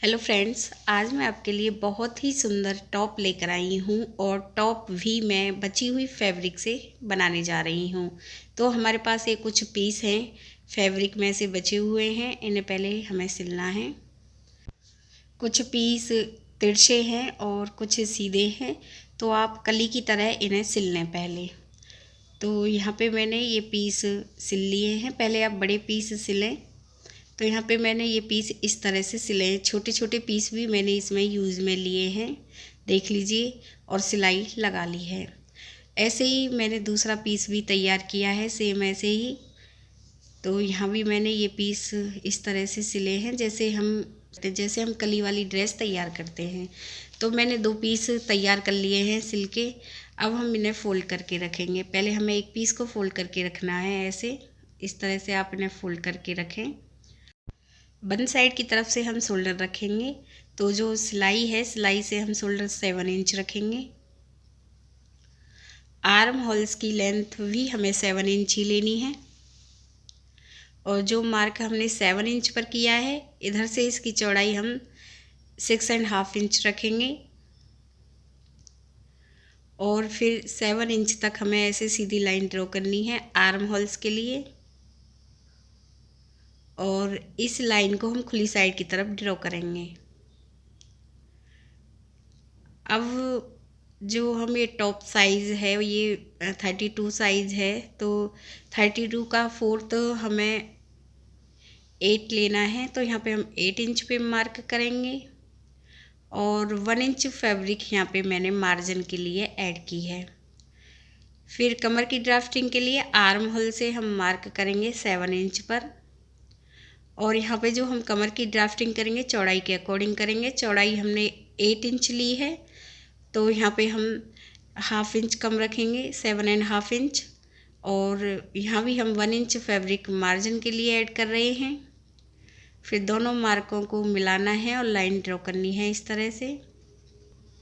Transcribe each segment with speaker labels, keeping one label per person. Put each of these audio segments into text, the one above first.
Speaker 1: Hello friends, आज मैं आपके लिए बहुत ही सुंदर टॉप लेकर आई हूँ और टॉप भी मैं बची हुई फैब्रिक से बनाने जा रही हूँ। तो हमारे पास ये कुछ पीस हैं, फैब्रिक में से बचे हुए हैं। इन्हें पहले हमें सिलना है। कुछ पीस तिरछे हैं और कुछ सीधे हैं, तो आप कली की तरह इन्हें सिल लें पहले। तो यहाँ पे मैंने ये पीस सिल लिए हैं। पहले आप बड़े पीस सिलें। तो यहाँ पे मैंने ये पीस इस तरह से सिले हैं। छोटे छोटे पीस भी मैंने इसमें यूज़ में लिए हैं, देख लीजिए, और सिलाई लगा ली है। ऐसे ही मैंने दूसरा पीस भी तैयार किया है, सेम ऐसे ही। तो यहाँ भी मैंने ये पीस इस तरह से सिले हैं जैसे हम कली वाली ड्रेस तैयार करते हैं। तो मैंने दो पीस तैयार कर लिए हैं सिल के। अब हम इन्हें फ़ोल्ड करके रखेंगे। पहले हमें एक पीस को फ़ोल्ड करके रखना है, ऐसे इस तरह से आप इन्हें फ़ोल्ड करके रखें। बंद साइड की तरफ से हम शोल्डर रखेंगे। तो जो सिलाई है, सिलाई से हम शोल्डर 7 इंच रखेंगे। आर्म होल्स की लेंथ भी हमें 7 इंच ही लेनी है। और जो मार्क हमने 7 इंच पर किया है, इधर से इसकी चौड़ाई हम 6.5 इंच रखेंगे। और फिर 7 इंच तक हमें ऐसे सीधी लाइन ड्रॉ करनी है आर्म होल्स के लिए। और इस लाइन को हम खुली साइड की तरफ ड्रॉ करेंगे। अब जो हम ये टॉप साइज़ है, ये 32 साइज़ है। तो 32 का 4th हमें 8 लेना है। तो यहाँ पे हम 8 इंच पे मार्क करेंगे। और 1 इंच फैब्रिक यहाँ पे मैंने मार्जिन के लिए ऐड की है। फिर कमर की ड्राफ्टिंग के लिए आर्म होल से हम मार्क करेंगे 7 इंच पर। और यहाँ पे जो हम कमर की ड्राफ्टिंग करेंगे, चौड़ाई के अकॉर्डिंग करेंगे। चौड़ाई हमने 8 इंच ली है, तो यहाँ पे हम 1/2 इंच कम रखेंगे, 7.5 इंच। और यहाँ भी हम 1 इंच फैब्रिक मार्जिन के लिए ऐड कर रहे हैं। फिर दोनों मार्कों को मिलाना है और लाइन ड्रॉ करनी है इस तरह से।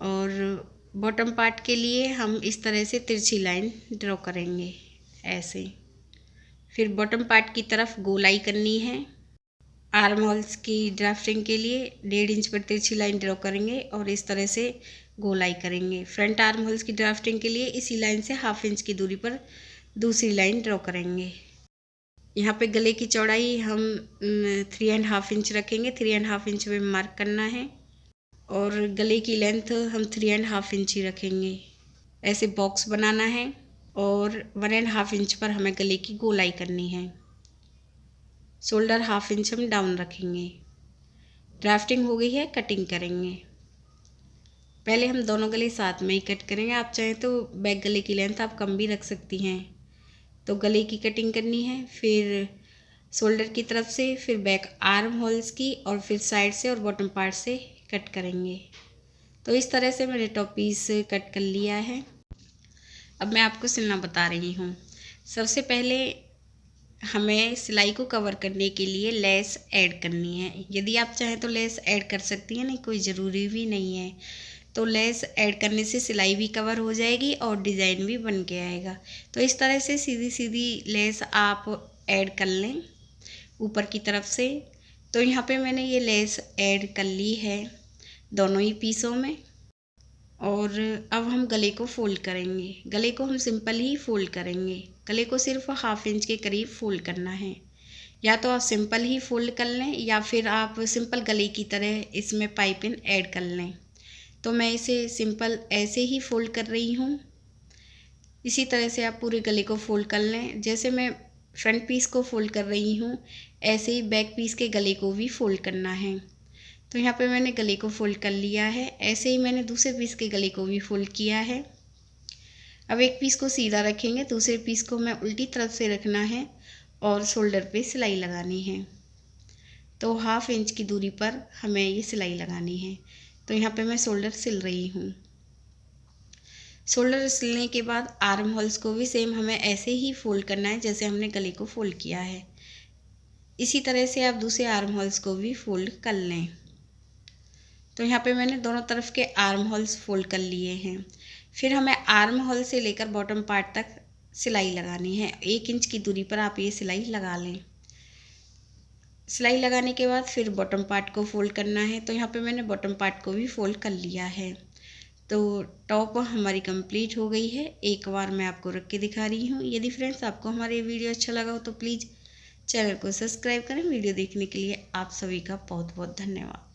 Speaker 1: और बॉटम पार्ट के लिए हम इस तरह से तिरछी लाइन ड्रॉ करेंगे, ऐसे। फिर बॉटम पार्ट की तरफ गोलाई करनी है। आर्म होल्स की ड्राफ्टिंग के लिए 1.5 इंच पर तिरछी लाइन ड्रॉ करेंगे और इस तरह से गोलाई करेंगे। फ्रंट आर्म होल्स की ड्राफ्टिंग के लिए इसी लाइन से 1/2 इंच की दूरी पर दूसरी लाइन ड्रॉ करेंगे। यहाँ पे गले की चौड़ाई हम 3.5 इंच रखेंगे। 3.5 इंच में मार्क करना है। और गले की लेंथ हम 3.5 इंच ही रखेंगे। ऐसे बॉक्स बनाना है और 1.5 इंच पर हमें गले की गोलाई करनी है। शोल्डर 1/2 इंच हम डाउन रखेंगे। ड्राफ्टिंग हो गई है, कटिंग करेंगे। पहले हम दोनों गले साथ में ही कट करेंगे। आप चाहें तो बैक गले की लेंथ आप कम भी रख सकती हैं। तो गले की कटिंग करनी है, फिर शोल्डर की तरफ से, फिर बैक आर्म होल्स की, और फिर साइड से और बॉटम पार्ट से कट करेंगे। तो इस तरह से मैंने टॉप पीस कट कर लिया है। अब मैं आपको सिलना बता रही हूँ। सबसे पहले हमें सिलाई को कवर करने के लिए लेस ऐड करनी है। यदि आप चाहें तो लेस ऐड कर सकती हैं, नहीं कोई ज़रूरी भी नहीं है। तो लेस ऐड करने से सिलाई भी कवर हो जाएगी और डिज़ाइन भी बन के आएगा। तो इस तरह से सीधी सीधी लेस आप ऐड कर लें ऊपर की तरफ से। तो यहाँ पे मैंने ये लेस ऐड कर ली है दोनों ही पीसों में। और अब हम गले को फोल्ड करेंगे। गले को हम सिंपल ही फोल्ड करेंगे। गले को सिर्फ 1/2 इंच के करीब फोल्ड करना है। या तो आप सिंपल ही फोल्ड कर लें, या फिर आप सिंपल गले की तरह इसमें पाइपिंग ऐड कर लें। तो मैं इसे सिंपल ऐसे ही फोल्ड कर रही हूँ। इसी तरह से आप पूरे गले को फोल्ड कर लें। जैसे मैं फ्रंट पीस को फोल्ड कर रही हूँ, ऐसे ही बैक पीस के गले को भी फोल्ड करना है। तो यहाँ पे मैंने गले को फोल्ड कर लिया है। ऐसे ही मैंने दूसरे पीस के गले को भी फोल्ड किया है। अब एक पीस को सीधा रखेंगे, दूसरे पीस को मैं उल्टी तरफ से रखना है और शोल्डर पे सिलाई लगानी है। तो 1/2 इंच की दूरी पर हमें ये सिलाई लगानी है। तो यहाँ पे मैं शोल्डर सिल रही हूँ। शोल्डर सिलने के बाद आर्म होल्स को भी सेम हमें ऐसे ही फोल्ड करना है जैसे हमने गले को फोल्ड किया है। इसी तरह से आप दूसरे आर्म होल्स को भी फोल्ड कर लें। तो यहाँ पे मैंने दोनों तरफ के आर्म होल्स फोल्ड कर लिए हैं। फिर हमें आर्म होल से लेकर बॉटम पार्ट तक सिलाई लगानी है। 1 इंच की दूरी पर आप ये सिलाई लगा लें। सिलाई लगाने के बाद फिर बॉटम पार्ट को फोल्ड करना है। तो यहाँ पे मैंने बॉटम पार्ट को भी फोल्ड कर लिया है। तो टॉप हमारी कंप्लीट हो गई है। एक बार मैं आपको रख के दिखा रही हूँ। यदि फ्रेंड्स आपको हमारा ये वीडियो अच्छा लगा हो तो प्लीज़ चैनल को सब्सक्राइब करें। वीडियो देखने के लिए आप सभी का बहुत बहुत धन्यवाद।